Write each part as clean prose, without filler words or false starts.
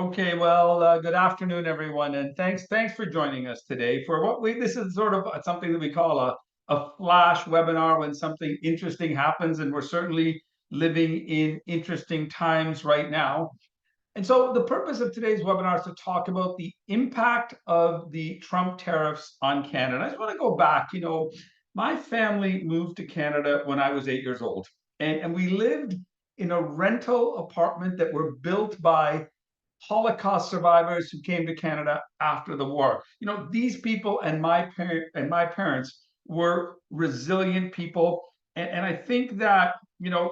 Okay, well, good afternoon, everyone, and thanks for joining us today for what we this is sort of something that we call a flash webinar when something interesting happens, and we're certainly living in interesting times right now. And so the purpose of today's webinar is to talk about the impact of the Trump tariffs on Canada. I just want to go back. My family moved to Canada when I was 8 years old, and we lived in a rental apartment that were built by Holocaust survivors who came to Canada after the war. These people and my parents were resilient people, and I think that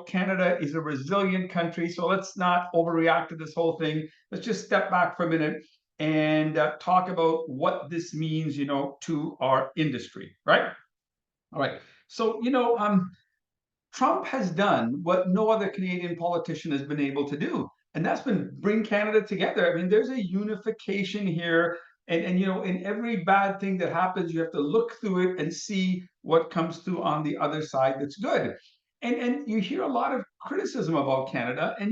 Canada is a resilient country. So let's not overreact to this whole thing. Let's just step back for a minute and talk about what this means, to our industry, right? All right. So Trump has done what no other Canadian politician has been able to do, and that's been bring Canada together. I mean, there's a unification here, and in every bad thing that happens, you have to look through it and see what comes through on the other side that's good. And you hear a lot of criticism about Canada, and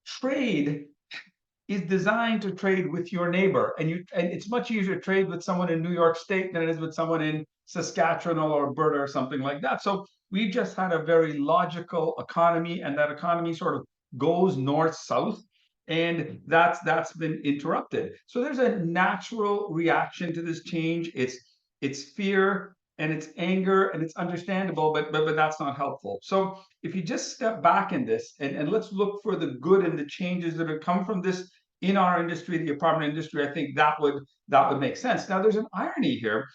trade is designed to trade with your neighbor, and it's much easier to trade with someone in New York State than it is with someone in Saskatchewan or Alberta or something like that. So we've just had a very logical economy, and that economy sort of goes north south, and that's been interrupted. So there's a natural reaction to this change. It's fear and it's anger, and it's understandable, but that's not helpful. So if you just step back in this, and let's look for the good and the changes that have come from this in our industry, the apartment industry, I think that would make sense. Now, there's an irony here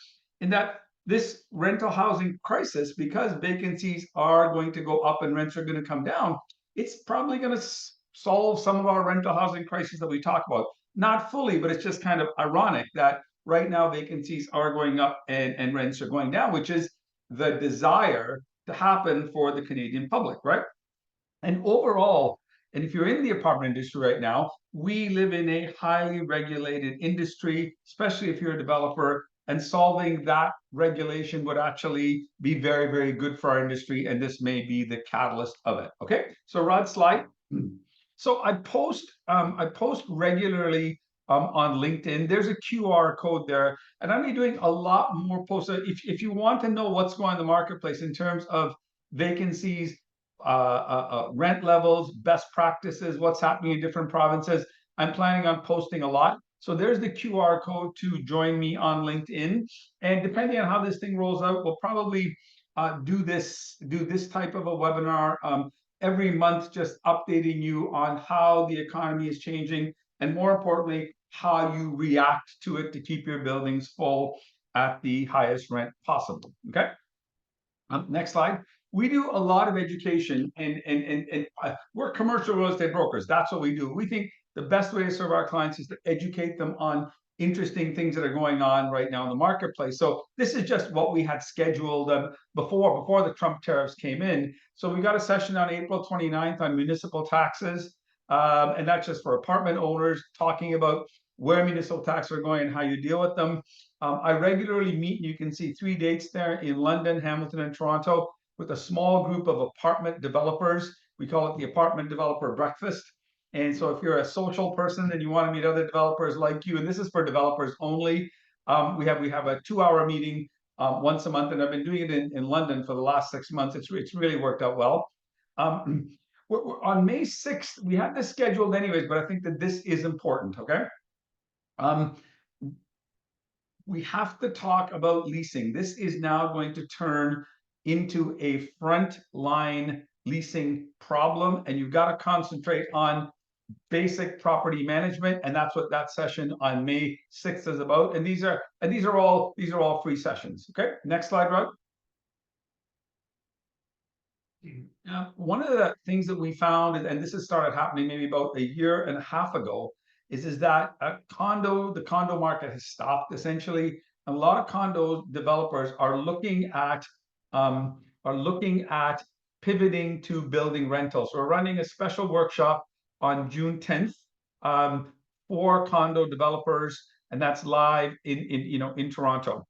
in that this rental housing crisis, because vacancies are going to go up and rents are going to come down, it's probably going to solve some of our rental housing crisis that we talk about. Not fully, but it's just kind of ironic that right now vacancies are going up and rents are going down, which is the desire to happen for the Canadian public, right? And overall, and if you're in the apartment industry right now, we live in a highly regulated industry, especially if you're a developer, and solving that regulation would actually be very, very good for our industry. And this may be the catalyst of it. Okay, so Rod, slide. So I post regularly on LinkedIn. There's a QR code there, and I'm doing a lot more posts. If you want to know what's going on in the marketplace in terms of vacancies, rent levels, best practices, what's happening in different provinces, I'm planning on posting a lot. So there's the QR code to join me on LinkedIn. And depending on how this thing rolls out, we'll probably do this type of a webinar every month, just updating you on how the economy is changing, and more importantly, how you react to it to keep your buildings full at the highest rent possible. Okay. Next slide. We do a lot of education, and we're commercial real estate brokers. That's what we do. We think the best way to serve our clients is to educate them on interesting things that are going on right now in the marketplace. So this is just what we had scheduled before the Trump tariffs came in. So we got a session on April 29th on municipal taxes, and that's just for apartment owners, talking about where municipal taxes are going and how you deal with them. I regularly meet, and you can see 3 dates there, in London, Hamilton, and Toronto, with a small group of apartment developers. We call it the Apartment Developer Breakfast. And so if you're a social person and you want to meet other developers like you, and this is for developers only, we have a 2-hour meeting once a month, and I've been doing it in London for the last 6 months. It's really worked out well. We're on May 6th, we had this scheduled anyways, but I think that this is important, okay? We have to talk about leasing. This is now going to turn into a frontline leasing problem, and you've got to concentrate on basic property management, and that's what that session on May 6th is about. And these are all free sessions. Okay, next slide, Rod. One of the things that we found, and this has started happening maybe about a year and a half ago, is that the condo market has stopped essentially. A lot of condo developers are looking at pivoting to building rentals. So we're running a special workshop on June 10th for condo developers, and that's live in Toronto.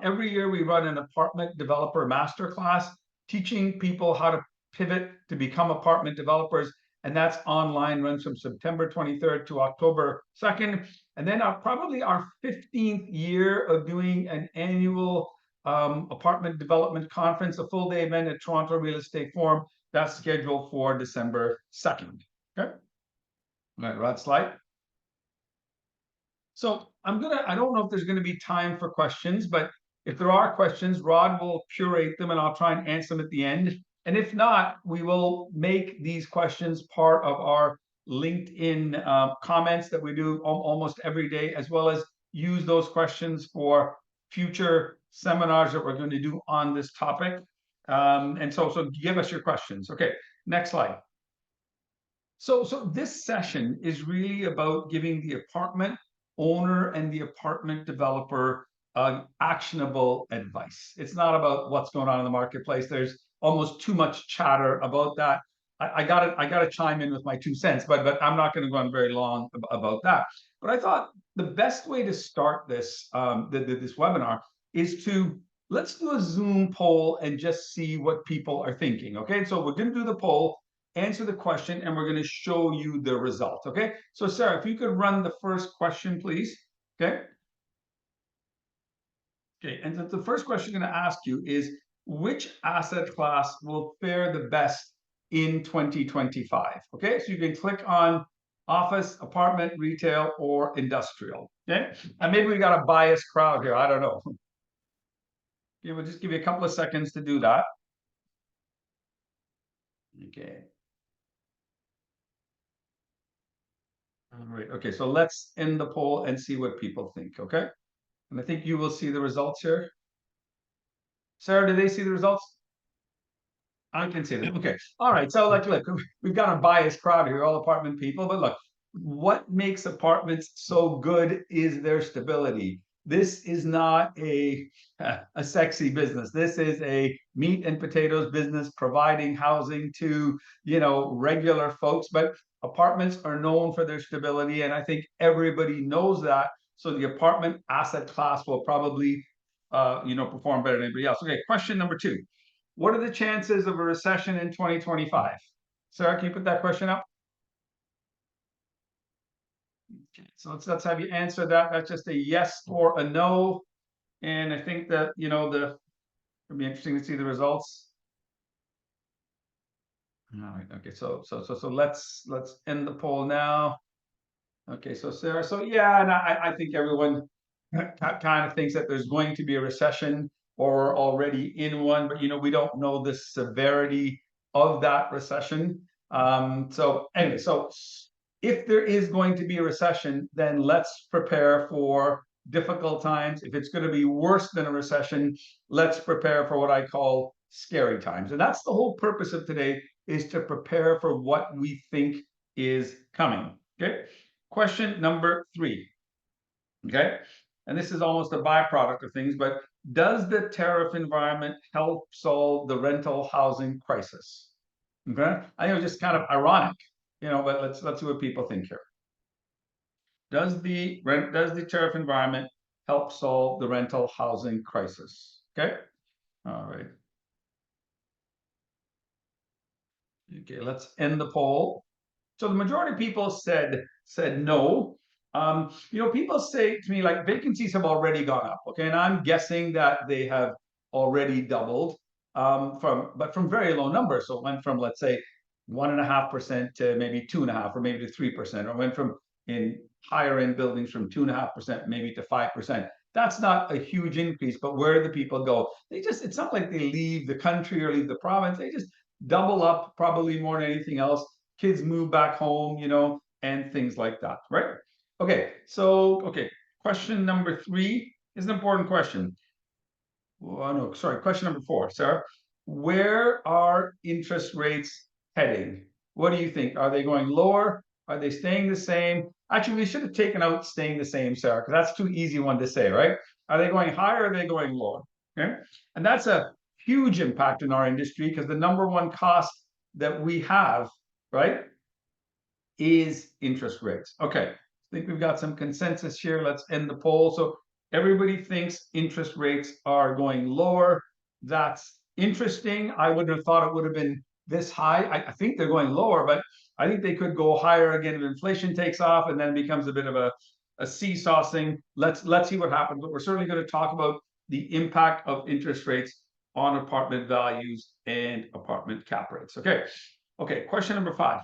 Every year we run an apartment developer masterclass, teaching people how to pivot to become apartment developers. and that's online, runs from September 23rd to October 2nd. And then probably our 15th year of doing an annual apartment development conference, a full day event at Toronto Real Estate Forum. That's scheduled for December 2nd. Okay. All right, Rod, slide. So I don't know if there's gonna be time for questions, but if there are questions, Rod will curate them and I'll try and answer them at the end. And if not, we will make these questions part of our LinkedIn comments that we do almost every day, as well as use those questions for future seminars that we're going to do on this topic. And so give us your questions. Okay, next slide. So this session is really about giving the apartment owner and the apartment developer actionable advice. It's not about what's going on in the marketplace. There's almost too much chatter about that. I gotta chime in with my 2 cents, but I'm not going to go on very long about that. But I thought the best way to start this this webinar is to let's do a Zoom poll and just see what people are thinking. Okay, so we're going to do the poll, answer the question, and we're going to show you the result. Okay, so Sarah, if you could run the first question, please. Okay. Okay, and the first question I'm going to ask you is, which asset class will fare the best in 2025? Okay, so you can click on office, apartment, retail, or industrial. Okay, and maybe we got a biased crowd here. I don't know. Okay, we'll just give you a couple of seconds to do that. Okay. All right. Okay, so let's end the poll and see what people think. Okay, and I think you will see the results here. Sarah, do they see the results? I can see them. Okay. All right. So, like, look, we've got a biased crowd here, all apartment people. But look, what makes apartments so good is their stability. This is not a sexy business. This is a meat and potatoes business, providing housing to regular folks. But apartments are known for their stability, and I think everybody knows that. So the apartment asset class will probably perform better than anybody else. Okay. Question number 2. What are the chances of a recession in 2025? Sarah, can you put that question up? Okay, so let's have you answer that. That's just a yes or a no. And I think that, it'll be interesting to see the results. All right. Okay. So let's end the poll now. Okay. So Sarah, so yeah, and I think everyone kind of thinks that there's going to be a recession or already in one, but we don't know the severity of that recession. So anyway, so if there is going to be a recession, then let's prepare for difficult times. If it's going to be worse than a recession, let's prepare for what I call scary times. And that's the whole purpose of today, is to prepare for what we think is coming. Okay. Question number 3. Okay. And this is almost a byproduct of things, but does the tariff environment help solve the rental housing crisis? Okay. I know it's just kind of ironic, but let's see what people think here. Does the tariff environment help solve the rental housing crisis? Okay. All right. Okay, let's end the poll. So the majority of people said no. People say to me, like, vacancies have already gone up. Okay, and I'm guessing that they have already doubled from very low numbers. So it went from, let's say, 1.5% to maybe 2.5%, or maybe to 3%, or went from in higher end buildings from 2.5% maybe to 5%. That's not a huge increase, but where do people go? It's not like they leave the country or leave the province. They just double up, probably more than anything else. Kids move back home, and things like that, right? Okay, so, question number 3 is an important question. Oh, no, sorry, question number 4, Sarah. Where are interest rates heading? What do you think? Are they going lower? Are they staying the same? Actually, we should have taken out staying the same, Sarah, because that's too easy one to say, right? Are they going higher or are they going lower? Okay, and that's a huge impact in our industry, because the number one cost that we have, right, is interest rates. Okay, I think we've got some consensus here. Let's end the poll. So everybody thinks interest rates are going lower. That's interesting. I wouldn't have thought it would have been this high. I think they're going lower, but I think they could go higher again if inflation takes off and then becomes a bit of a seesaw thing. Let's see what happens. But we're certainly going to talk about the impact of interest rates on apartment values and apartment cap rates. Okay. Okay. Question number 5.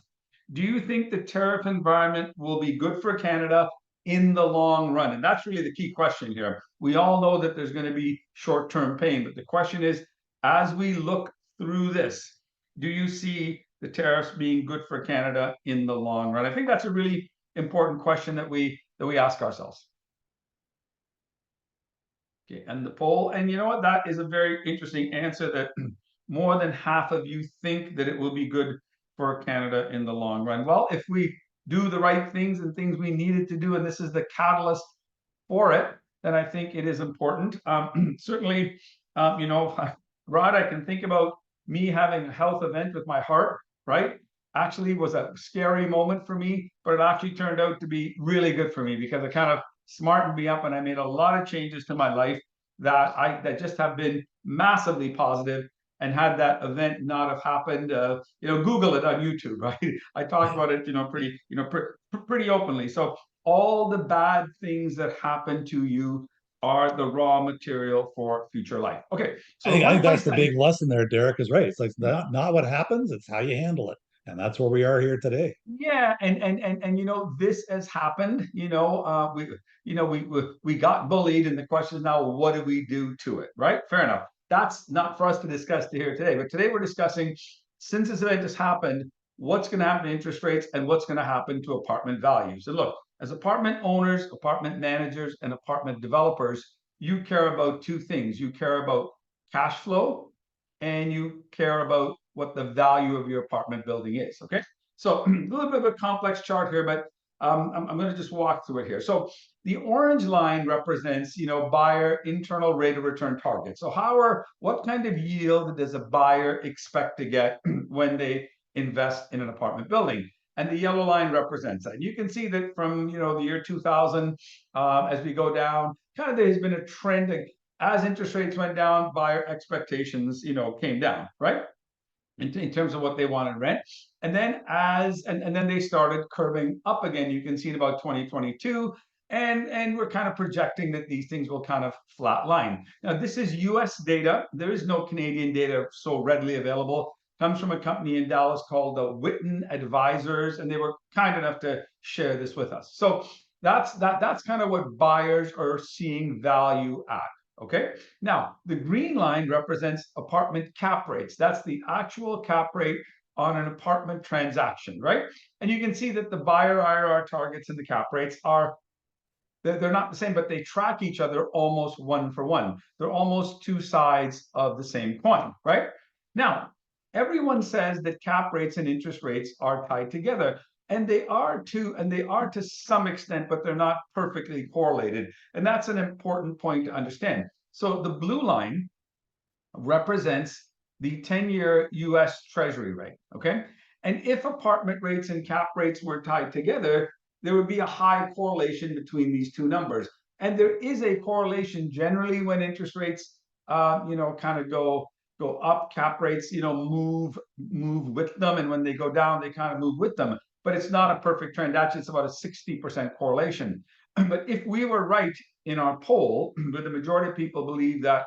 Do you think the tariff environment will be good for Canada in the long run? And that's really the key question here. We all know that there's going to be short-term pain, but the question is, as we look through this, do you see the tariffs being good for Canada in the long run? I think that's a really important question that we ask ourselves. Okay, and the poll, and you know what? That is a very interesting answer, that more than half of you think that it will be good for Canada in the long run. Well, if we do the right things and things we needed to do, and this is the catalyst for it, then I think it is important. Certainly, you know, Rod, I can think about me having a health event with my heart, right? Actually was a scary moment for me, but it actually turned out to be really good for me because it kind of smartened me up, and I made a lot of changes to my life that just have been massively positive. And had that event not have happened, you know, Google it on YouTube, right? I talk about it, you know, pretty openly. So all the bad things that happen to you are the raw material for future life. Okay, so I one think that's place the that, big lesson there. Derek is right. It's like not what happens, it's how you handle it. And that's where we are here today. yeah, and you know, this has happened. You know, we got bullied, and the question is now, what do we do to it? Right? Fair enough. That's not for us to discuss here today. But today we're discussing, since this event has happened, what's going to happen to interest rates and what's going to happen to apartment values. And look, as apartment owners, apartment managers, and apartment developers, you care about two things. You care about cash flow, and you care about what the value of your apartment building is. Okay. So a little bit of a complex chart here, but I'm going to just walk through it here. So the orange line represents, you know, buyer internal rate of return target. So what kind of yield does a buyer expect to get when they invest in an apartment building? And the yellow line represents that. And you can see that from, you know, the year 2000, as we go down, kind of there's been a trend that as interest rates went down, buyer expectations, you know, came down, right? In terms of what they want to rent. And then and then they started curving up again. You can see in about 2022. And we're kind of projecting that these things will kind of flat line. Now, this is US data. There is no Canadian data so readily available. Comes from a company in Dallas called the Witten Advisors, and they were kind enough to share this with us. So that's kind of what buyers are seeing value at. Okay. Now, the green line represents apartment cap rates. That's the actual cap rate on an apartment transaction, right? And you can see that the buyer IRR targets and the cap rates they're not the same, but they track each other almost one for one. They're almost two sides of the same coin, right? Now, everyone says that cap rates and interest rates are tied together. And they are to some extent, but they're not perfectly correlated. And that's an important point to understand. So the blue line represents the 10-year US Treasury rate, okay? And if apartment rates and cap rates were tied together, there would be a high correlation between these two numbers. And there is a correlation generally when interest rates, you know, kind of go up, cap rates, you know, move with them, and when they go down, they kind of move with them. But it's not a perfect trend. Actually, it's about a 60% correlation. But if we were right in our poll, where the majority of people believe that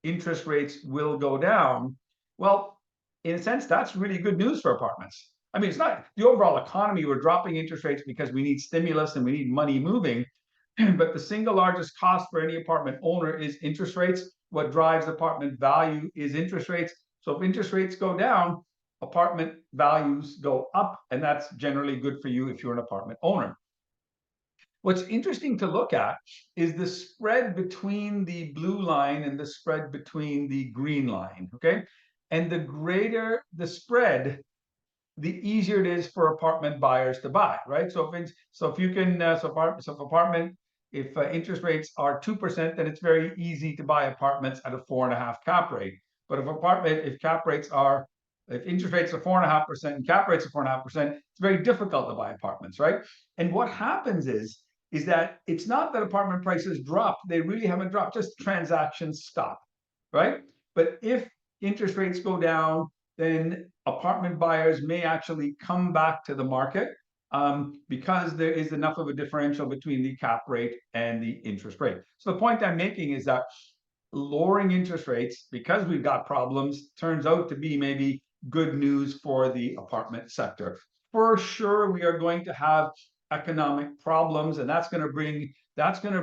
interest rates will go down, well, in a sense, that's really good news for apartments. I mean, it's not the overall economy. We're dropping interest rates because we need stimulus and we need money moving. But the single largest cost for any apartment owner is interest rates. What drives apartment value is interest rates. So if interest rates go down, apartment values go up, and that's generally good for you if you're an apartment owner. What's interesting to look at is the spread between the blue line and the spread between the green line, okay? And the greater the spread, the easier it is for apartment buyers to buy, right? So if interest rates are 2%, then it's very easy to buy apartments at a 4.5 cap rate. But if interest rates are 4.5% and cap rates are 4.5%, it's very difficult to buy apartments, right? And what happens is that it's not that apartment prices drop; they really haven't dropped. Just transactions stop, right? But if interest rates go down, then apartment buyers may actually come back to the market because there is enough of a differential between the cap rate and the interest rate. So the point I'm making is that lowering interest rates, because we've got problems, turns out to be maybe good news for the apartment sector. For sure, we are going to have economic problems, and that's going to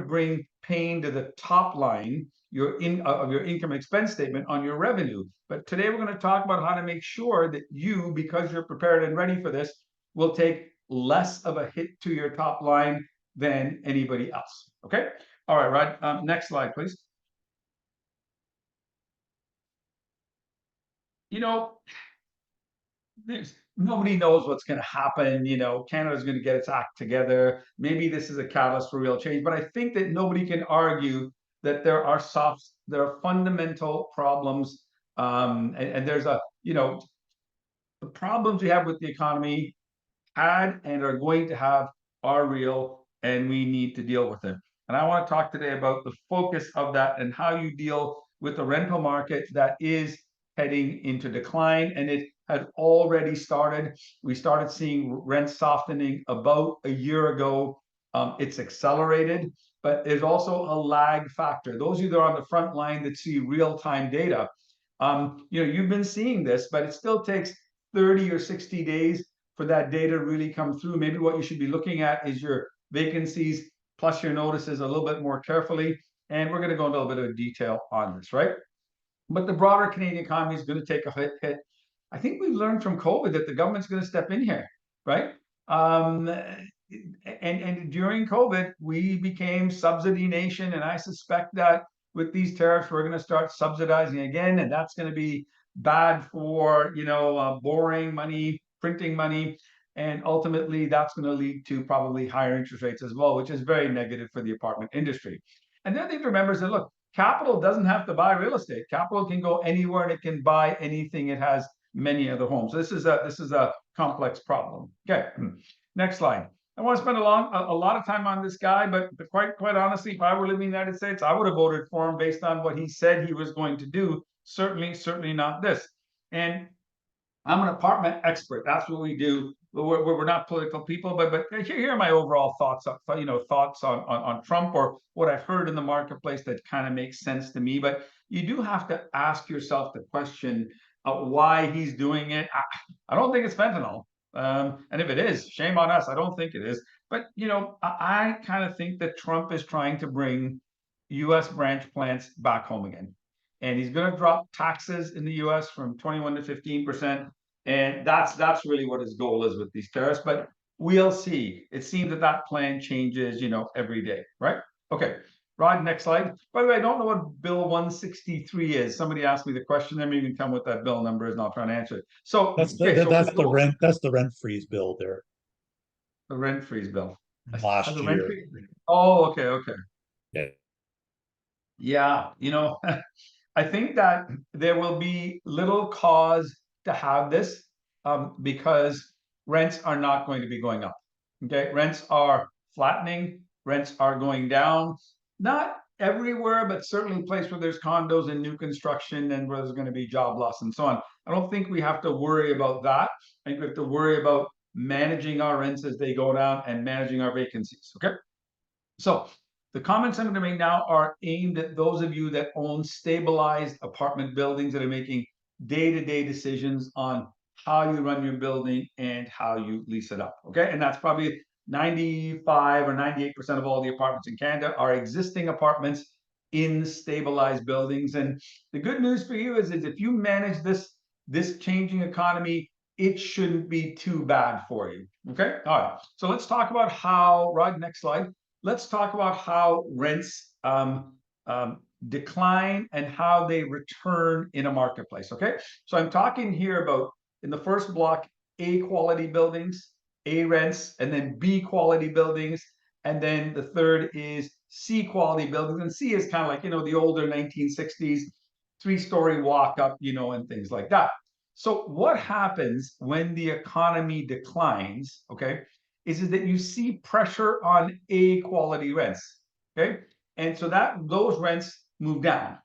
bring pain to the top line of your income expense statement on your revenue. But today we're going to talk about how to make sure that you, because you're prepared and ready for this, will take less of a hit to your top line than anybody else. Okay. All right, Rod. Next slide, please. You know, there's nobody knows what's going to happen. Canada's going to get its act together. Maybe this is a catalyst for real change, but I think that nobody can argue that there are fundamental problems, and there's the problems we have with the economy had and are going to have are real, and we need to deal with them. And I want to talk today about the focus of that and how you deal with the rental market that is heading into decline, and it had already started. We started seeing rent softening about a year ago. It's accelerated, but there's also a lag factor. Those of you that are on the front line that see real-time data, you've been seeing this, but it still takes 30 or 60 days for that data to really come through. Maybe what you should be looking at is your vacancies plus your notices a little bit more carefully. And we're going to go into a little bit of detail on this, right? But the broader Canadian economy is going to take a hit. I think we've learned from COVID that the government's going to step in here, right? And during COVID, we became subsidy nation, and I suspect that with these tariffs, we're going to start subsidizing again, and that's going to be bad for borrowing money, printing money, and ultimately that's going to lead to probably higher interest rates as well, which is very negative for the apartment industry. And the other thing to remember is that look, capital doesn't have to buy real estate. Capital can go anywhere and it can buy anything. It has many other homes. This is a complex problem. Okay, next slide. I want to spend a lot of time on this guy, but quite honestly, if I were living in the United States, I would have voted for him based on what he said he was going to do. Certainly not this. And I'm an apartment expert. That's what we do. We're not political people, but here are my overall thoughts on Trump, or what I've heard in the marketplace that kind of makes sense to me. But you do have to ask yourself the question of why he's doing it. I don't think it's fentanyl. And if it is, shame on us. I don't think it is. But I kind of think that Trump is trying to bring U.S. branch plants back home again. And he's going to drop taxes in the U.S. from 21 to 15%. And that's really what his goal is with these tariffs. But we'll see. It seems that plan changes, every day, right? Okay. Rod, next slide. By the way, I don't know what Bill 163 is. Somebody asked me the question. Maybe you can tell me what that bill number is, and I'll try and answer it. So That's the rent freeze bill there. The rent freeze bill. Last year. Oh, okay. Yeah. Yeah, I think that there will be little cause to have this because rents are not going to be going up. Okay, rents are flattening, rents are going down, not everywhere, but certainly a place where there's condos and new construction and where there's going to be job loss and so on. I don't think we have to worry about that. I think we have to worry about managing our rents as they go down and managing our vacancies. Okay, so the comments I'm going to make now are aimed at those of you that own stabilized apartment buildings that are making day-to-day decisions on how you run your building and how you lease it up. Okay, and that's probably 95 or 98% of all the apartments in Canada are existing apartments in stabilized buildings. And the good news for you is if you manage this changing economy, it shouldn't be too bad for you. Okay, all right. So let's talk about how. Rod, next slide. Let's talk about how rents decline and how they return in a marketplace. Okay, so I'm talking here about, in the first block, A quality buildings, A rents, and then B quality buildings, and then the third is C quality buildings. And C is kind of like the older 1960s 3-story walk up, and things like that. So what happens when the economy declines? Okay, is that you see pressure on A quality rents. Okay, and so those rents move down.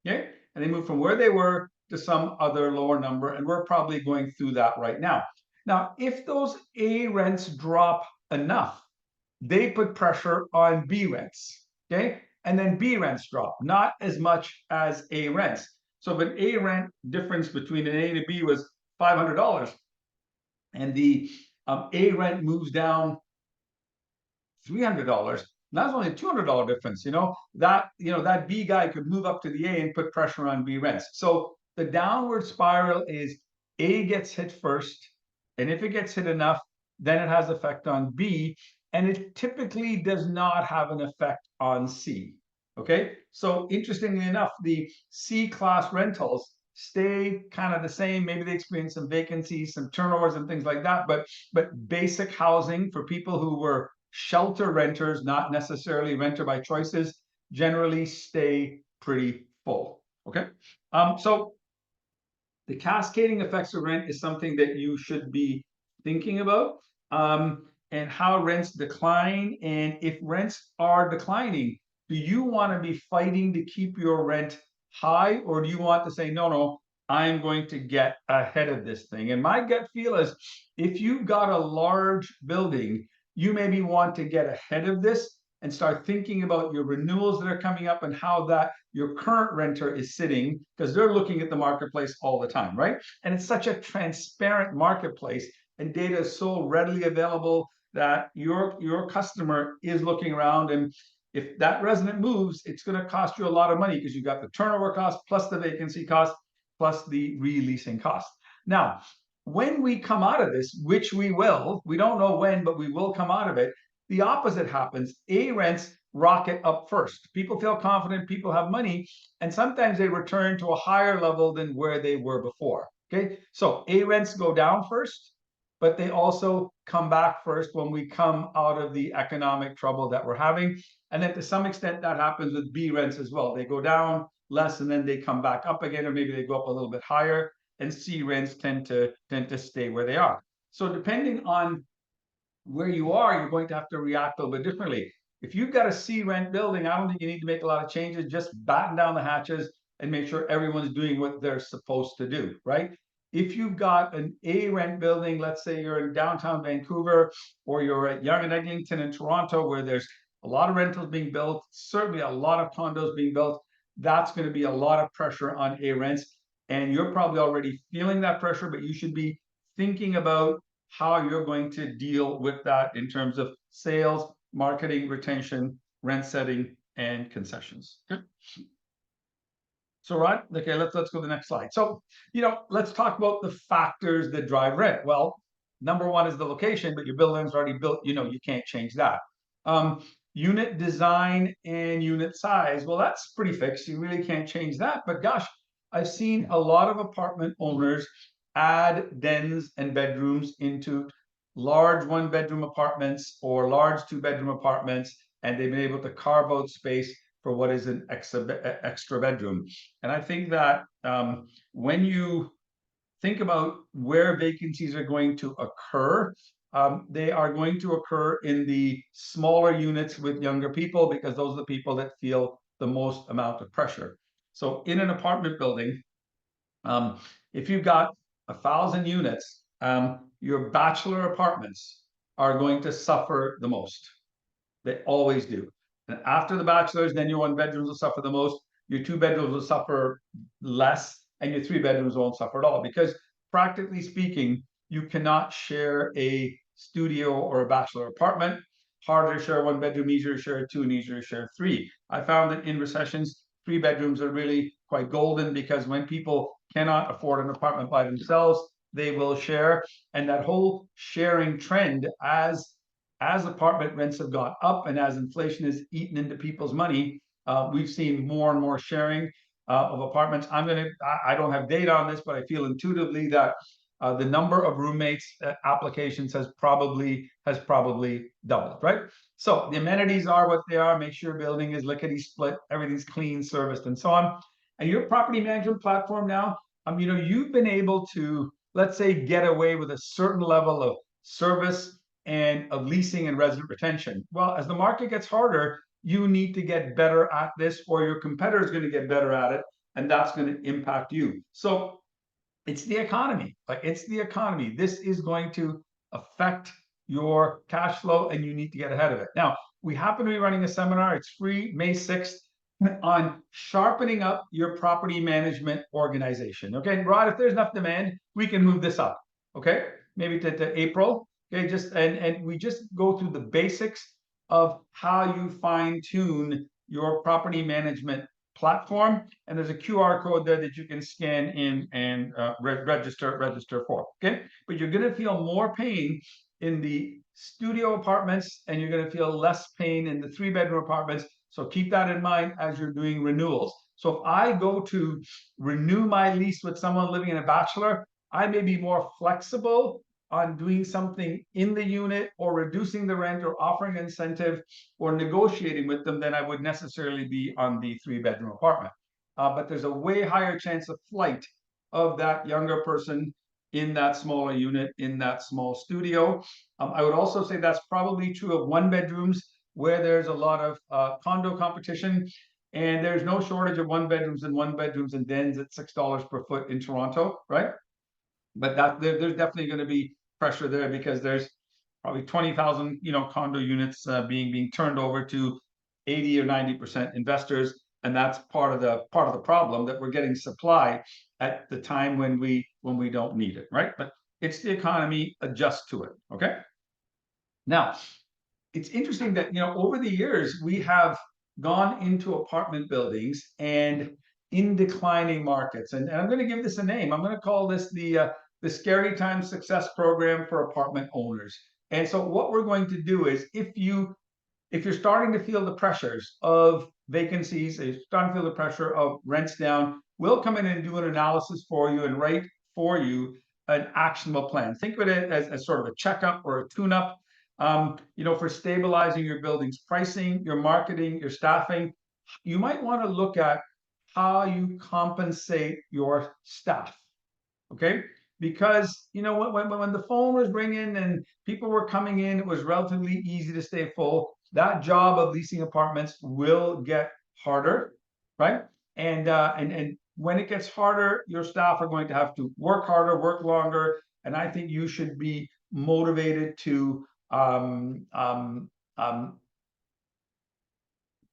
Okay, and they move from where they were to some other lower number, and we're probably going through that right now. Now, if those A rents drop enough, they put pressure on B rents, okay? And then B rents drop, not as much as A rents. So if an A rent difference between an A and a B was $500, and the A rent moves down $300, that's only a $200 difference. That B guy could move up to the A and put pressure on B rents. So the downward spiral is A gets hit first, and if it gets hit enough, then it has effect on B, and it typically does not have an effect on C. Okay, so interestingly enough, the C class rentals stay kind of the same. Maybe they experience some vacancies, some turnovers, and things like that. But basic housing for people who were shelter renters, not necessarily renter by choices, generally stay pretty full. Okay, so the cascading effects of rent is something that you should be thinking about, and how rents decline. And if rents are declining, do you want to be fighting to keep your rent high, or do you want to say, no, I'm going to get ahead of this thing? And my gut feel is, if you've got a large building, you maybe want to get ahead of this and start thinking about your renewals that are coming up and how that your current renter is sitting, because they're looking at the marketplace all the time, right? And it's such a transparent marketplace, and data is so readily available that your customer is looking around, and if that resident moves, it's going to cost you a lot of money, because you've got the turnover cost plus the vacancy cost plus the releasing cost. Now, when we come out of this, which we will, we don't know when, but we will come out of it, the opposite happens. A rents rocket up first. People feel confident, people have money, and sometimes they return to a higher level than where they were before. Okay, so A rents go down first, but they also come back first when we come out of the economic trouble that we're having. And then to some extent that happens with B rents as well. They go down less and then they come back up again, or maybe they go up a little bit higher, and C rents tend to stay where they are. So depending on where you are, you're going to have to react a little bit differently. If you've got a C rent building, I don't think you need to make a lot of changes. Just batten down the hatches and make sure everyone's doing what they're supposed to do, right? If you've got an A rent building, let's say you're in downtown Vancouver, or you're at Yonge and Eglinton in Toronto, where there's a lot of rentals being built, certainly a lot of condos being built, that's going to be a lot of pressure on A rents. And you're probably already feeling that pressure, but you should be thinking about how you're going to deal with that in terms of sales, marketing, retention, rent setting, and concessions. Okay. So, right, okay, let's go to the next slide. So, let's talk about the factors that drive rent. Well, number one is the location, but your building's already built, you can't change that. Unit design and unit size, well, that's pretty fixed. You really can't change that. But gosh, I've seen a lot of apartment owners add dens and bedrooms into large one-bedroom apartments or large two-bedroom apartments, and they've been able to carve out space for what is an extra bedroom. And I think that when you think about where vacancies are going to occur, they are going to occur in the smaller units with younger people, because those are the people that feel the most amount of pressure. So in an apartment building, if you've got 1,000 units, your bachelor apartments are going to suffer the most. They always do. And after the bachelors, then your one bedrooms will suffer the most, your two bedrooms will suffer less, and your three bedrooms won't suffer at all. Because practically speaking, you cannot share a studio or a bachelor apartment. Harder to share one bedroom, easier to share two, and easier to share three. I found that in recessions, three bedrooms are really quite golden, because when people cannot afford an apartment by themselves, they will share. And that whole sharing trend, as apartment rents have gone up and as inflation has eaten into people's money, we've seen more and more sharing of apartments. I don't have data on this, but I feel intuitively that the number of roommates applications has probably doubled, right? So the amenities are what they are. Make sure your building is lickety split, everything's clean, serviced, and so on. And your property management platform now, you've been able to, let's say, get away with a certain level of service and of leasing and resident retention. Well, as the market gets harder, you need to get better at this, or your competitor is going to get better at it. and that's going to impact you. So it's the economy. Like, it's the economy. This is going to affect your cash flow, and you need to get ahead of it. Now, we happen to be running a seminar. It's free, May 6th, on sharpening up your property management organization. Okay, Rod, if there's enough demand, we can move this up. Okay, maybe to April. Okay, just and we just go through the basics of how you fine tune your property management platform, and there's a QR code there that you can scan in and register for. Okay, but you're going to feel more pain in the studio apartments, and you're going to feel less pain in the 3-bedroom apartments. So keep that in mind as you're doing renewals. So if I go to renew my lease with someone living in a bachelor, I may be more flexible on doing something in the unit, or reducing the rent, or offering incentive, or negotiating with them than I would necessarily be on the 3-bedroom apartment. But there's a way higher chance of flight of that younger person in that smaller unit, in that small studio. I would also say that's probably true of 1-bedrooms, where there's a lot of condo competition. And there's no shortage of 1-bedrooms and 1-bedrooms and dens at $6 per foot in Toronto, right? But there's definitely going to be pressure there, because there's probably 20,000 condo units being turned over to 80 or 90% investors, and that's part of the problem, that we're getting supply at the time when we don't need it, right? But it's the economy, adjust to it. Okay. Now, it's interesting that over the years we have gone into apartment buildings and in declining markets, and I'm going to give this a name. I'm going to call this the Scary Time Success Program for apartment owners. And so what we're going to do is, if you're starting to feel the pressures of vacancies, if you're starting to feel the pressure of rents down, we'll come in and do an analysis for you and write for you an actionable plan. Think of it as sort of a checkup or a tune-up, for stabilizing your building's pricing, your marketing, your staffing. You might want to look at how you compensate your staff. Okay, because when the phone was ringing and people were coming in, it was relatively easy to stay full. That job of leasing apartments will get harder, right? And when it gets harder, your staff are going to have to work harder, work longer, and I think you should be motivated to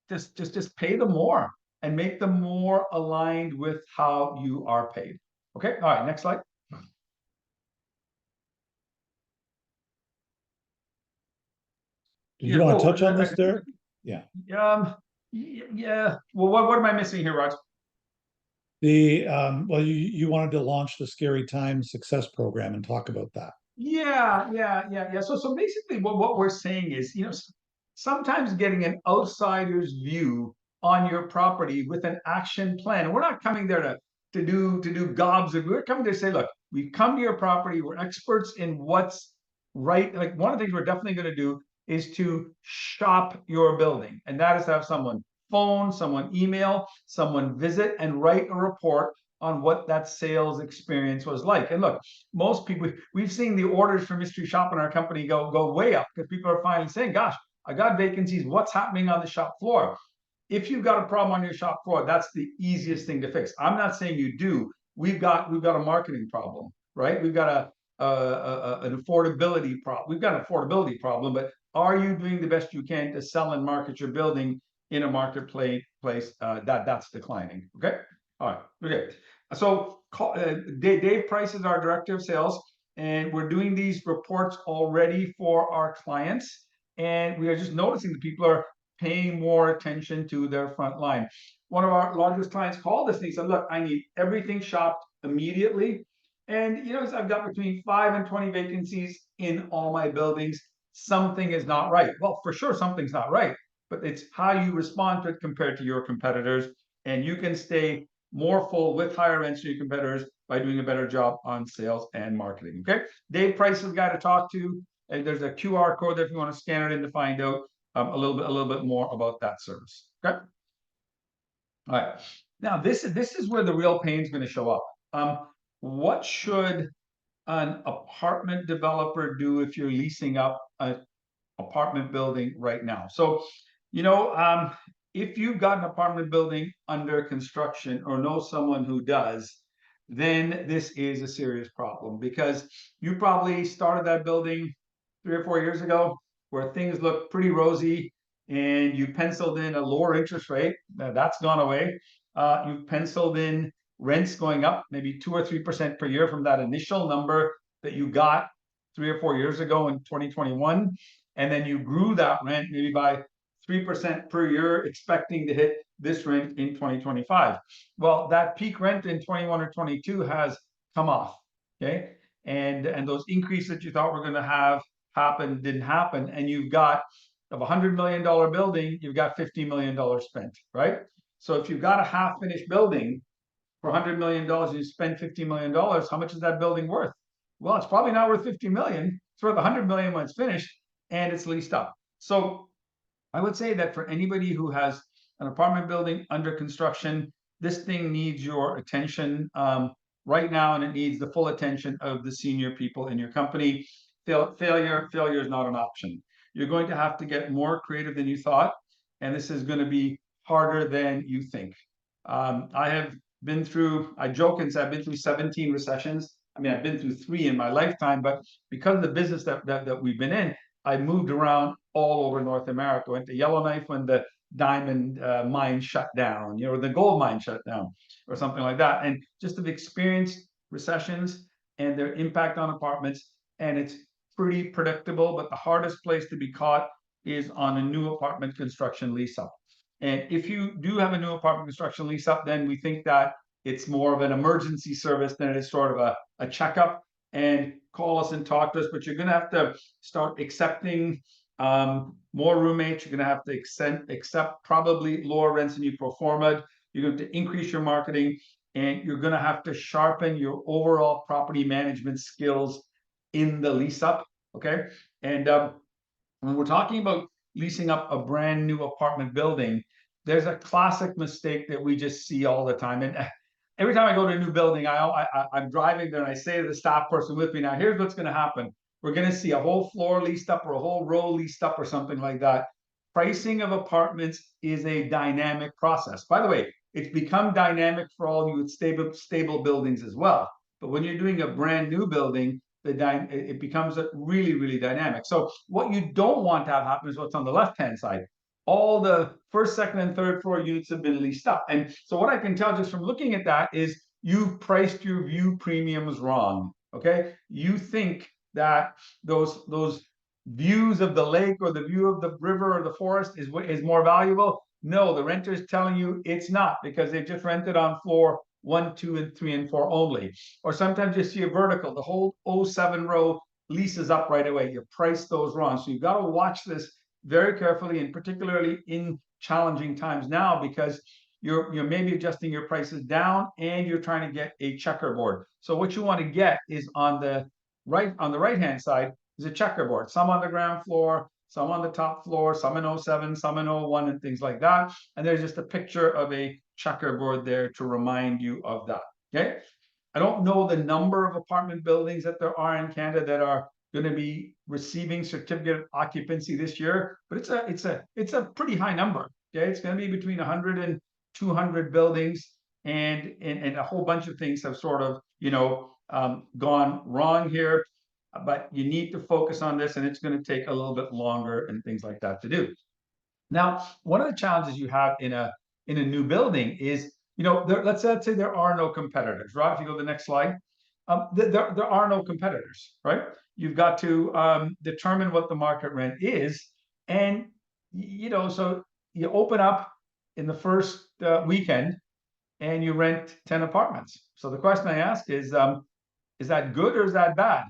just pay them more, and make them more aligned with how you are paid. Okay, all right, next slide. Did you want to touch on this there? Yeah. Yeah. Well, what am I missing here, Raj? Well, you wanted to launch the Scary Time Success Program and talk about that. Yeah. So basically, what we're saying is, sometimes getting an outsider's view on your property with an action plan. And we're not coming there to do gobs of. We're coming to say, look, we've come to your property. We're experts in what's right. Like, one of the things we're definitely going to do is to shop your building, and that is to have someone phone, someone email, someone visit, and write a report on what that sales experience was like. And look, most people, we've seen the orders for mystery shop in our company go way up, because people are finally saying, gosh, I got vacancies. What's happening on the shop floor? If you've got a problem on your shop floor, that's the easiest thing to fix. I'm not saying you do. We've got a marketing problem, right? We've got an affordability problem. We've got an affordability problem, but are you doing the best you can to sell and market your building in a marketplace that's declining? Okay. All right. Okay. So Dave Price is our director of sales, and we're doing these reports already for our clients. And we are just noticing that people are paying more attention to their front line. One of our largest clients called us and he said, look, I need everything shopped immediately. And I've got between 5 and 20 vacancies in all my buildings. Something is not right. Well, for sure, something's not right, but it's how you respond to it compared to your competitors. And you can stay more full with higher rents to your competitors by doing a better job on sales and marketing. Okay. Dave Price is the guy to talk to. And there's a QR code there if you want to scan it in to find out a little bit more about that service. Okay. All right. Now this is where the real pain is going to show up. What should an apartment developer do if you're leasing up an apartment building right now? So, if you've got an apartment building under construction or know someone who does, then this is a serious problem because you probably started that building 3 or 4 years ago where things look pretty rosy and you penciled in a lower interest rate. That's gone away. You've penciled in rents going up maybe 2 or 3% per year from that initial number that you got 3 or 4 years ago in 2021. And then you grew that rent maybe by 3% per year, expecting to hit this rent in 2025. Well, that peak rent in 21 or 22 has come off. Okay. And those increases that you thought were going to have happen didn't happen. And you've got of $100 million building, you've got $50 million spent, right? So if you've got a half finished building for $100 million and you spend $50 million, how much is that building worth? Well, it's probably not worth 50 million. It's worth 100 million when it's finished and it's leased up. So I would say that for anybody who has an apartment building under construction, this thing needs your attention right now, and it needs the full attention of the senior people in your company. Failure is not an option. You're going to have to get more creative than you thought, and this is going to be harder than you think. I have been through, I joke and say I've been through 17 recessions. I mean, I've been through 3 in my lifetime, but because of the business that we've been in, I moved around all over North America. Went to Yellowknife when the diamond mine shut down, or the gold mine shut down, or something like that. And just have experienced recessions and their impact on apartments. And it's pretty predictable, but the hardest place to be caught is on a new apartment construction lease up. And if you do have a new apartment construction lease up, then we think that it's more of an emergency service than it is sort of a checkup. And call us and talk to us, but you're going to have to start accepting more roommates. You're going to have to accept probably lower rents than you pro forma. You're going to increase your marketing, and you're going to have to sharpen your overall property management skills in the lease up. Okay. And when we're talking about leasing up a brand new apartment building, there's a classic mistake that we just see all the time. And every time I go to a new building, I'm driving there and I say to the staff person with me, now here's what's going to happen. We're going to see a whole floor leased up or a whole row leased up or something like that. Pricing of apartments is a dynamic process. By the way, it's become dynamic for all you with stable buildings as well. But when you're doing a brand new building, it becomes really, really dynamic. So what you don't want to have happen is what's on the left-hand side. All the first, second, and third floor units have been leased up. And so what I can tell just from looking at that is you've priced your view premiums wrong. Okay. You think that those views of the lake or the view of the river or the forest is more valuable. No, the renter is telling you it's not, because they've just rented on floor 1, 2, and 3, and 4 only. Or sometimes you see a vertical, the whole 07 row leases up right away. You price those wrong. So you've got to watch this very carefully, and particularly in challenging times now, because you're maybe adjusting your prices down and you're trying to get a checkerboard. So what you want to get is on the right hand side is a checkerboard, some on the ground floor, some on the top floor, some in 07, some in 01, and things like that. And there's just a picture of a checkerboard there to remind you of that. Okay. I don't know the number of apartment buildings that there are in Canada that are going to be receiving certificate of occupancy this year, but it's a pretty high number. Okay. It's going to be between 100 and 200 buildings, and a whole bunch of things have sort of, gone wrong here. But you need to focus on this, and it's going to take a little bit longer and things like that to do. Now, one of the challenges you have in a new building is, let's say there are no competitors, right? If you go to the next slide, there are no competitors, right? You've got to determine what the market rent is, and so you open up in the first weekend and you rent 10 apartments. So the question I ask is that good or is that bad?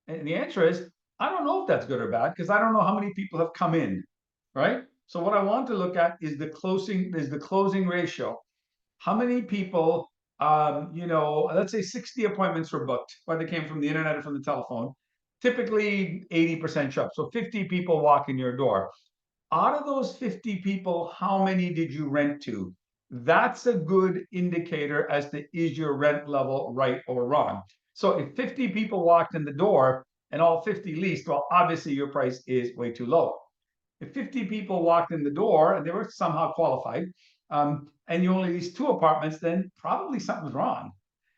And the answer is, I don't know if that's good or bad, because I don't know how many people have come in, right? So what I want to look at is the closing ratio. How many people, let's say 60 appointments were booked, whether they came from the internet or from the telephone. Typically 80% show up. So 50 people walk in your door. Out of those 50 people, how many did you rent to? That's a good indicator as to, is your rent level right or wrong? So if 50 people walked in the door and all 50 leased, well, obviously your price is way too low. If 50 people walked in the door and they were somehow qualified, and you only lease 2 apartments, then probably something's wrong.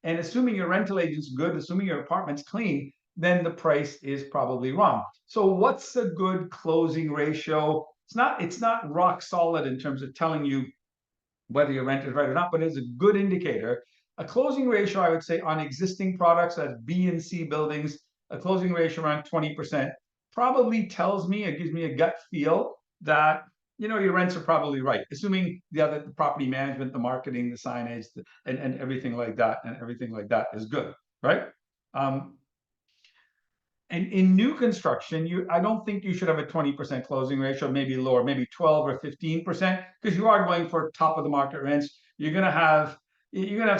And assuming your rental agent's good, assuming your apartment's clean, then the price is probably wrong. So what's a good closing ratio? It's not rock solid in terms of telling you whether your rent is right or not, but it's a good indicator. A closing ratio, I would say, on existing products as B and C buildings, a closing ratio around 20% probably tells me, it gives me a gut feel that your rents are probably right, assuming the property management, the marketing, the signage, and everything like that, is good, right? Um, and in new construction, I don't think you should have a 20% closing ratio, maybe lower, maybe 12 or 15%, because you are going for top of the market rents. You're gonna have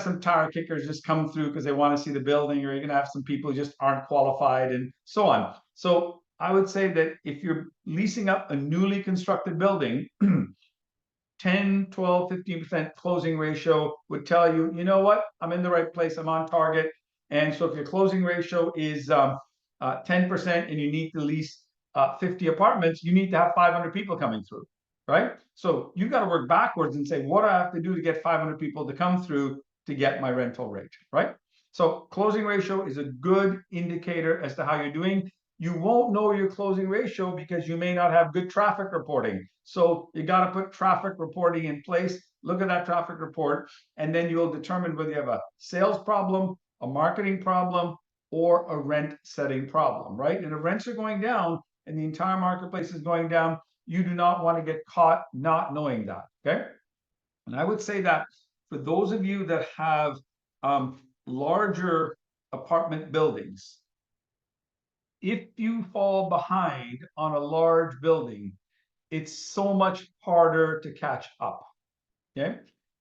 some tire kickers just come through because they want to see the building, or you're gonna have some people who just aren't qualified and so on. So I would say that if you're leasing up a newly constructed building, 10, 12, 15% closing ratio would tell you, you know what, I'm in the right place, I'm on target. And so if your closing ratio is 10% and you need to lease 50 apartments, you need to have 500 people coming through, right? So you've got to work backwards and say, what do I have to do to get 500 people to come through to get my rental rate, right? So closing ratio is a good indicator as to how you're doing. You won't know your closing ratio because you may not have good traffic reporting. So you got to put traffic reporting in place, look at that traffic report, and then you'll determine whether you have a sales problem, a marketing problem, or a rent setting problem, right? And if rents are going down and the entire marketplace is going down, you do not want to get caught not knowing that, okay? And I would say that for those of you that have larger apartment buildings, if you fall behind on a large building, it's so much harder to catch up. Okay.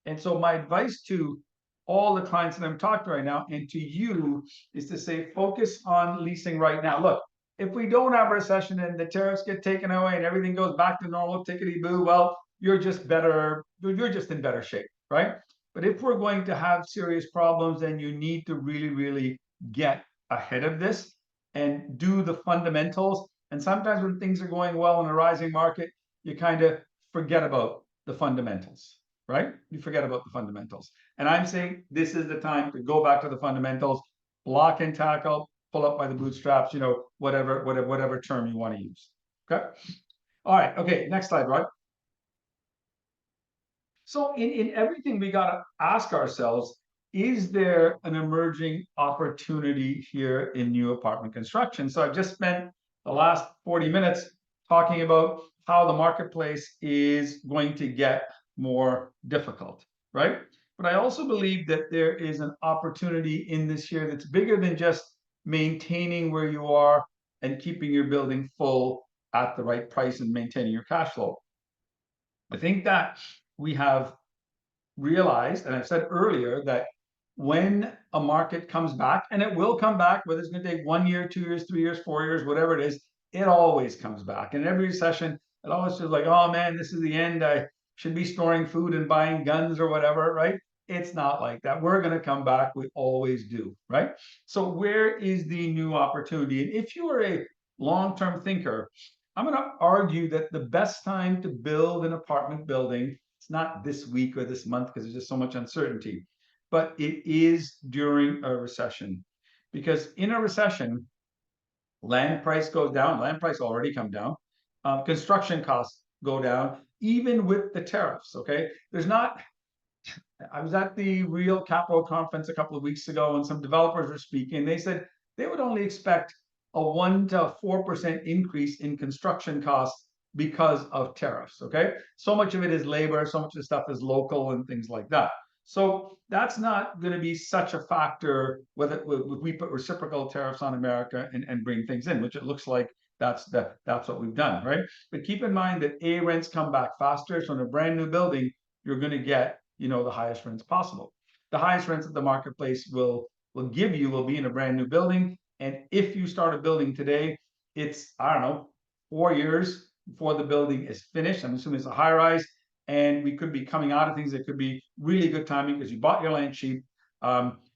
And so my advice to all the clients that I'm talking to right now and to you is to say, focus on leasing right now. Look, if we don't have a recession and the tariffs get taken away and everything goes back to normal, tickety boo, well, you're just in better shape, right? But if we're going to have serious problems, then you need to really, really get ahead of this and do the fundamentals. And sometimes when things are going well in a rising market, you kind of forget about the fundamentals, right? You forget about the fundamentals. And I'm saying this is the time to go back to the fundamentals, block and tackle, pull up by the bootstraps, whatever term you want to use. Okay. All right. Okay. Next slide, Rod. So in everything, we got to ask ourselves, is there an emerging opportunity here in new apartment construction? So I've just spent the last 40 minutes talking about how the marketplace is going to get more difficult, right? But I also believe that there is an opportunity in this year that's bigger than just maintaining where you are and keeping your building full at the right price and maintaining your cash flow. I think that we have realized, and I've said earlier, that when a market comes back, and it will come back, whether it's going to take 1 year, 2 years, 3 years, 4 years, whatever it is, it always comes back. And every recession, it always feels like, oh man, this is the end. I should be storing food and buying guns or whatever, right? It's not like that. We're going to come back. We always do, right? So where is the new opportunity? And if you are a long-term thinker, I'm going to argue that the best time to build an apartment building, it's not this week or this month because there's just so much uncertainty, but it is during a recession. Because in a recession, land price goes down, land price already come down, construction costs go down, even with the tariffs, okay? I was at the Real Capital Conference a couple of weeks ago and some developers were speaking. They said they would only expect a 1 to 4% increase in construction costs because of tariffs, okay? So much of it is labor, so much of the stuff is local and things like that. So that's not going to be such a factor whether we put reciprocal tariffs on America and bring things in, which it looks like that's what we've done, right? But keep in mind that rents come back faster. So in a brand new building, you're going to get the highest rents possible. The highest rents that the marketplace will give you will be in a brand new building. And if you start a building today, it's, I don't know, 4 years before the building is finished. I'm assuming it's a high rise. And we could be coming out of things that could be really good timing because you bought your land cheap.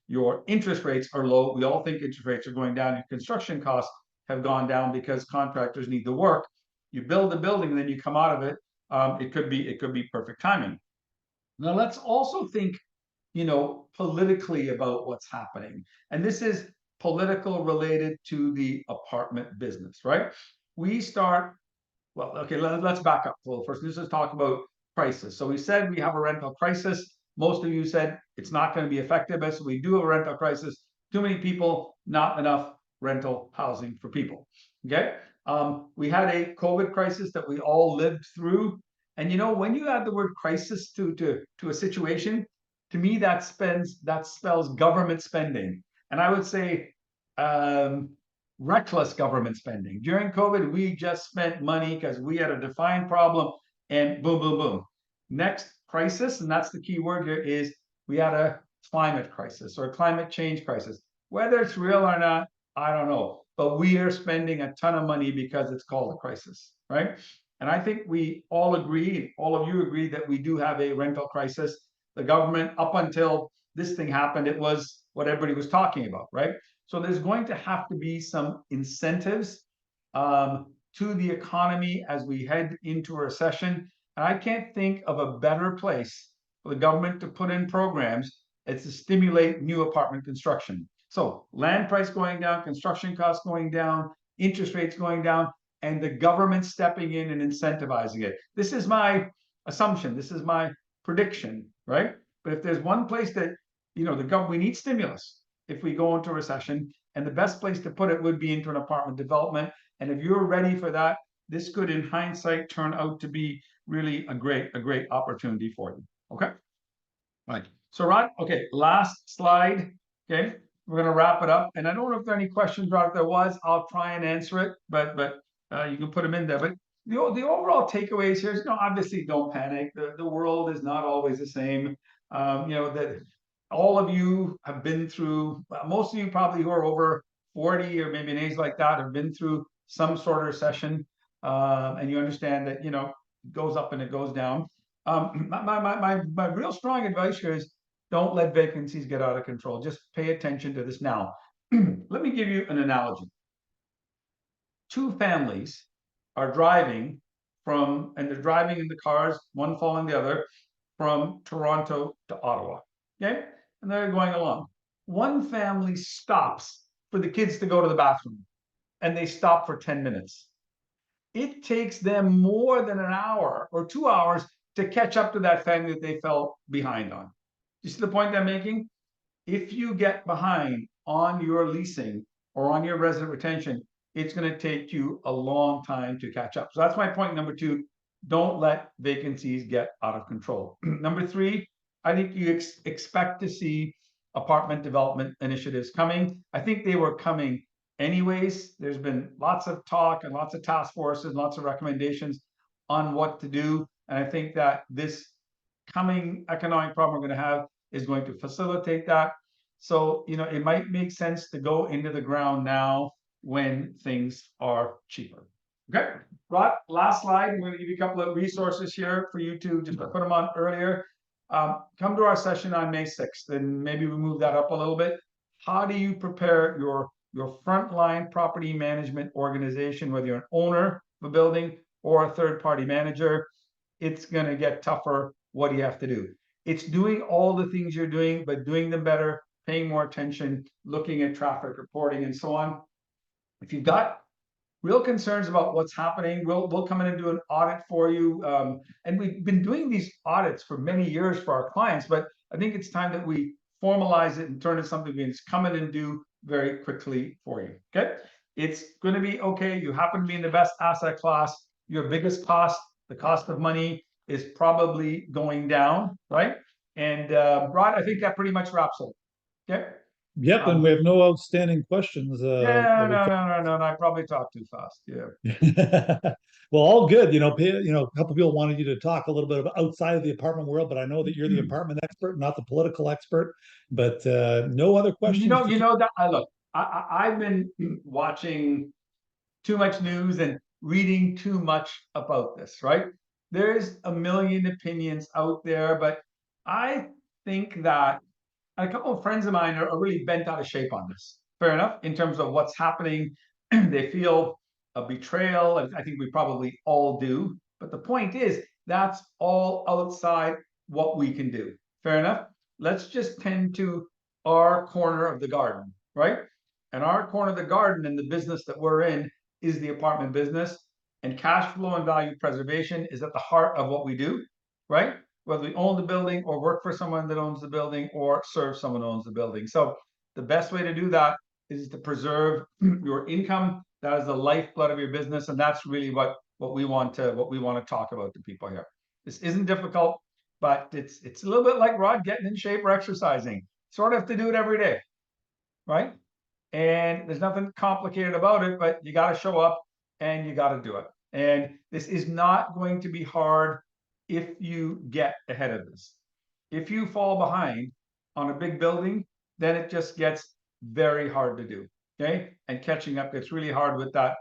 Your interest rates are low. We all think interest rates are going down. Your construction costs have gone down because contractors need the work. you build a building and then you come out of it, it could be perfect timing. Now let's also think, politically about what's happening. And this is political related to the apartment business, right? We start, well, okay, let's back up a little first. Let's just talk about crisis. So we said we have a rental crisis. Most of you said it's not going to be effective as we do have a rental crisis. Too many people, not enough rental housing for people. Okay. We had a COVID crisis that we all lived through. And when you add the word crisis to a situation, to me that spells government spending. And I would say reckless government spending. During COVID, we just spent money because we had a defined problem, and boom, boom, boom. Next crisis, and that's the key word here, is we had a climate crisis or a climate change crisis. Whether it's real or not, I don't know. But we are spending a ton of money because it's called a crisis, right? And I think we all agree, all of you agree, that we do have a rental crisis. The government, up until this thing happened, it was what everybody was talking about, right? So there's going to have to be some incentives to the economy as we head into a recession. And I can't think of a better place for the government to put in programs as to stimulate new apartment construction. So land price going down, construction costs going down, interest rates going down, and the government stepping in and incentivizing it. This is my assumption. This is my prediction, right? But if there's one place that, the government, we need stimulus if we go into recession, and the best place to put it would be into an apartment development. And if you're ready for that, this could, in hindsight, turn out to be really a great opportunity for you. Okay. Right. So Rod, okay, last slide. Okay, we're gonna wrap it up. And I don't know if there are any questions, Rod. If there was, I'll try and answer it, but you can put them in there. But the overall takeaways here is, obviously don't panic. The world is not always the same. That all of you have been through, most of you probably who are over 40 or maybe an age like that have been through some sort of recession. And you understand that, it goes up and it goes down. My real strong advice here is don't let vacancies get out of control. Just pay attention to this now. Let me give you an analogy. Two families are driving and they're driving in the cars, one following the other, from Toronto to Ottawa. Okay? And they're going along. One family stops for the kids to go to the bathroom, and they stop for 10 minutes. It takes them more than an hour or 2 hours to catch up to that family that they fell behind on. You see the point I'm making? If you get behind on your leasing or on your resident retention, it's going to take you a long time to catch up. So that's my point number 2. Don't let vacancies get out of control. Number 3, I think you expect to see apartment development initiatives coming. I think they were coming anyways. There's been lots of talk and lots of task forces, lots of recommendations on what to do. And I think that this coming economic problem we're going to have is going to facilitate that. So, it might make sense to go into the ground now when things are cheaper. Okay, Rod, last slide. I'm going to give you a couple of resources here for you to just put them on earlier. Come to our session on May 6th, and maybe we move that up a little bit. How do you prepare your frontline property management organization, whether you're an owner of a building or a third-party manager? It's going to get tougher. What do you have to do? It's doing all the things you're doing, but doing them better, paying more attention, looking at traffic reporting, and so on. If you've got real concerns about what's happening, we'll come in and do an audit for you. And we've been doing these audits for many years for our clients, but I think it's time that we formalize it and turn it into something we can just come in and do very quickly for you. Okay, it's going to be okay. You happen to be in the best asset class. Your biggest cost, the cost of money, is probably going down, right? And Rod, I think that pretty much wraps it. Okay. Yep, and we have no outstanding questions. Yeah, no. I probably talked too fast. Yeah. Well, all good. A couple of people wanted you to talk a little bit about outside of the apartment world, but I know that you're the apartment expert, not the political expert. But no other questions. That I look. I've been watching too much news and reading too much about this. Right? There's a million opinions out there, but I think that a couple of friends of mine are really bent out of shape on this. Fair enough, in terms of what's happening. They feel a betrayal. And I think we probably all do. But the point is, that's all outside what we can do. Fair enough? Let's just tend to our corner of the garden, right? And our corner of the garden and the business that we're in is the apartment business. And cash flow and value preservation is at the heart of what we do, right? Whether we own the building or work for someone that owns the building or serve someone who owns the building. So the best way to do that is to preserve your income. That is the lifeblood of your business, and that's really what we want to talk about to people here. This isn't difficult, but it's a little bit like Rod getting in shape or exercising. Sort of have to do it every day, right? And there's nothing complicated about it, but you got to show up and you got to do it. And this is not going to be hard if you get ahead of this. If you fall behind on a big building, then it just gets very hard to do. Okay, and catching up gets really hard with that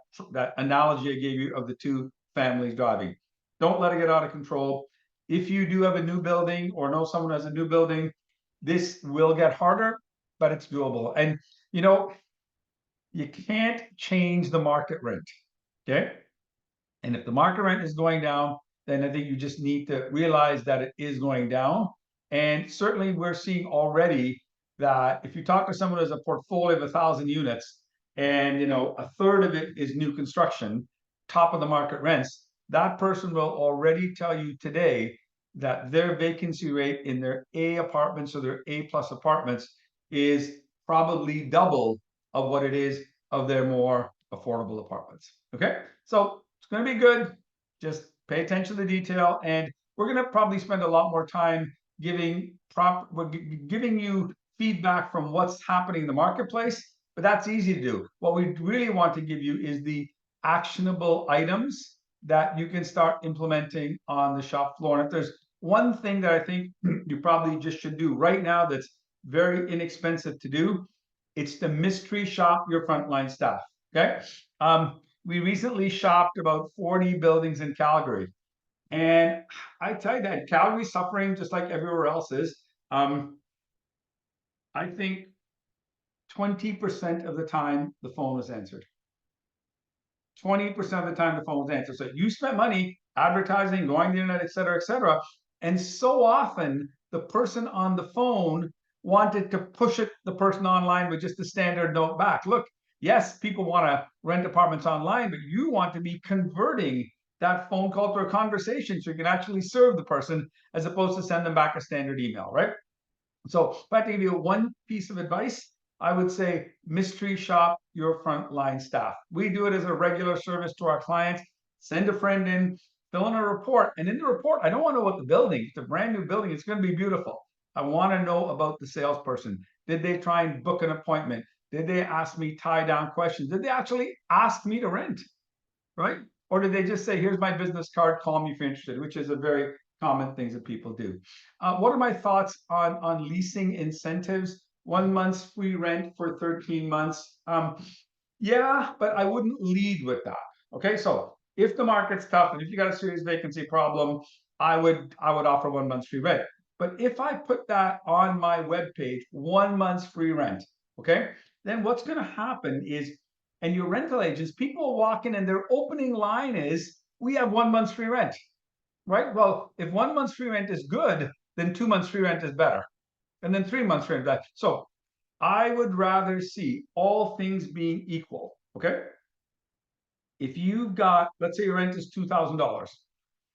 analogy I gave you of the two families driving. Don't let it get out of control. If you do have a new building or know someone has a new building, this will get harder, but it's doable. And you know, you can't change the market rent. Okay, and if the market rent is going down, then I think you just need to realize that it is going down. And certainly we're seeing already that if you talk to someone who has a portfolio of 1,000 units and a third of it is new construction, top of the market rents, that person will already tell you today that their vacancy rate in their A apartments or their A plus apartments is probably double of what it is of their more affordable apartments. Okay, so it's going to be good. Just pay attention to the detail, and we're going to probably spend a lot more time giving you feedback from what's happening in the marketplace, but that's easy to do. What we really want to give you is the actionable items that you can start implementing on the shop floor. And if there's one thing that I think you probably just should do right now that's very inexpensive to do, it's to mystery shop your frontline staff. Okay. We recently shopped about 40 buildings in Calgary. And I tell you that Calgary's suffering just like everywhere else is. I think 20% of the time the phone was answered. 20% of the time the phone was answered. So you spent money advertising, going to the internet, et cetera, et cetera. And so often the person on the phone wanted to push the person online with just a standard note back. Look, yes, people want to rent apartments online, but you want to be converting that phone call to a conversation so you can actually serve the person as opposed to send them back a standard email, right? So if I had to give you one piece of advice, I would say mystery shop your frontline staff. We do it as a regular service to our clients. Send a friend in, fill in a report. And in the report, I don't want to know about the building. It's a brand new building. It's going to be beautiful. I want to know about the salesperson. Did they try and book an appointment? Did they ask me tie down questions? Did they actually ask me to rent? Right? Or did they just say, here's my business card, call me if you're interested, which is a very common things that people do. What are my thoughts on leasing incentives? 1 month's free rent for 13 months. Yeah, but I wouldn't lead with that. Okay, so if the market's tough and if you got a serious vacancy problem, I would offer 1 month's free rent. But if I put that on my webpage, 1 month's free rent, okay, then what's going to happen is, and your rental agents, people walk in and their opening line is, we have 1 month's free rent, right? Well, if 1 month's free rent is good, then 2 months free rent is better. And then 3 months free rent is better. So I would rather see all things being equal, okay? If you've got, let's say your rent is $2,000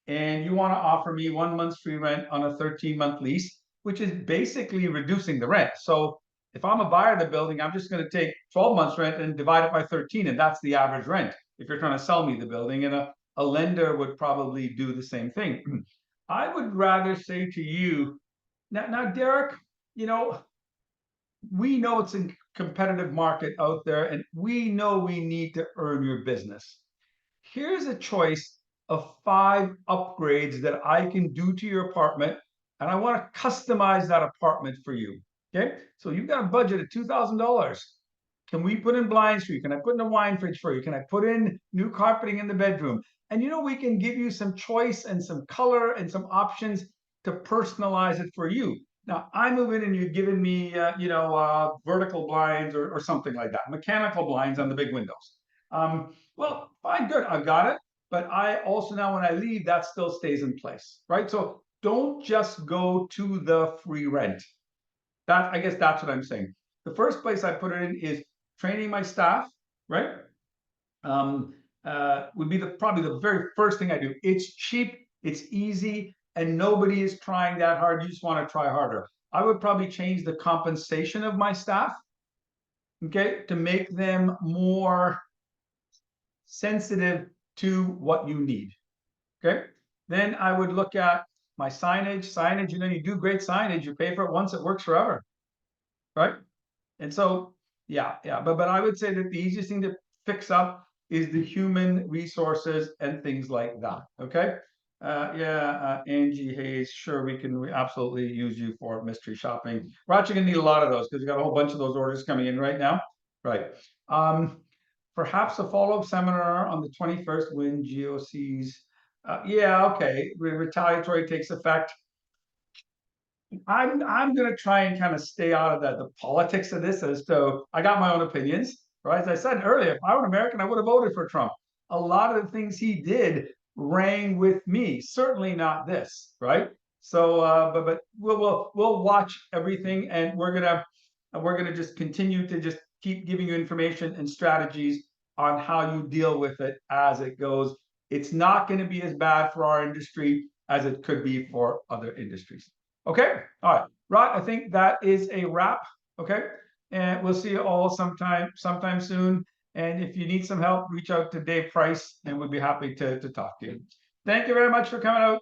and you want to offer me 1 month's free rent on a 13-month lease, which is basically reducing the rent. So if I'm a buyer of the building, I'm just going to take 12 months rent and divide it by 13, and that's the average rent if you're trying to sell me the building. And a lender would probably do the same thing. I would rather say to you, now Derek, we know it's a competitive market out there, and we know we need to earn your business. Here's a choice of 5 upgrades that I can do to your apartment, and I want to customize that apartment for you. Okay, so you've got a budget of $2,000. Can we put in blinds for you? Can I put in a wine fridge for you? Can I put in new carpeting in the bedroom? And we can give you some choice and some color and some options to personalize it for you. Now I move in and you've given me, vertical blinds or something like that, mechanical blinds on the big windows. Well, fine, good, I got it. But I also now, when I leave, that still stays in place, right? So don't just go to the free rent. I guess that's what I'm saying. The first place I put it in is training my staff, right? Um, would be probably the very first thing I do. It's cheap, it's easy, and nobody is trying that hard. You just want to try harder. I would probably change the compensation of my staff, okay, to make them more sensitive to what you need. Okay. Then I would look at my signage. Signage, you do great signage, you pay for it once, it works forever. Right. And so, yeah. But I would say that the easiest thing to fix up is the human resources and things like that. Okay. Angie Hayes, sure, we absolutely use you for mystery shopping. We're actually gonna need a lot of those because we got a whole bunch of those orders coming in right now. Right. Perhaps a follow-up seminar on the 21st when GOC's yeah, okay, retaliatory takes effect. I'm gonna try and kind of stay out of the politics of this. As to, I got my own opinions, right? As I said earlier, if I were an American, I would have voted for Trump. A lot of the things he did rang with me. Certainly not this, right? So, but we'll watch everything, and we're gonna just continue to just keep giving you information and strategies on how you deal with it as it goes. It's not going to be as bad for our industry as it could be for other industries. Okay, all right, Rod, I think that is a wrap. Okay, and we'll see you all sometime soon. And if you need some help, reach out to Dave Price, and we'd be happy to talk to you. Thank you very much for coming out.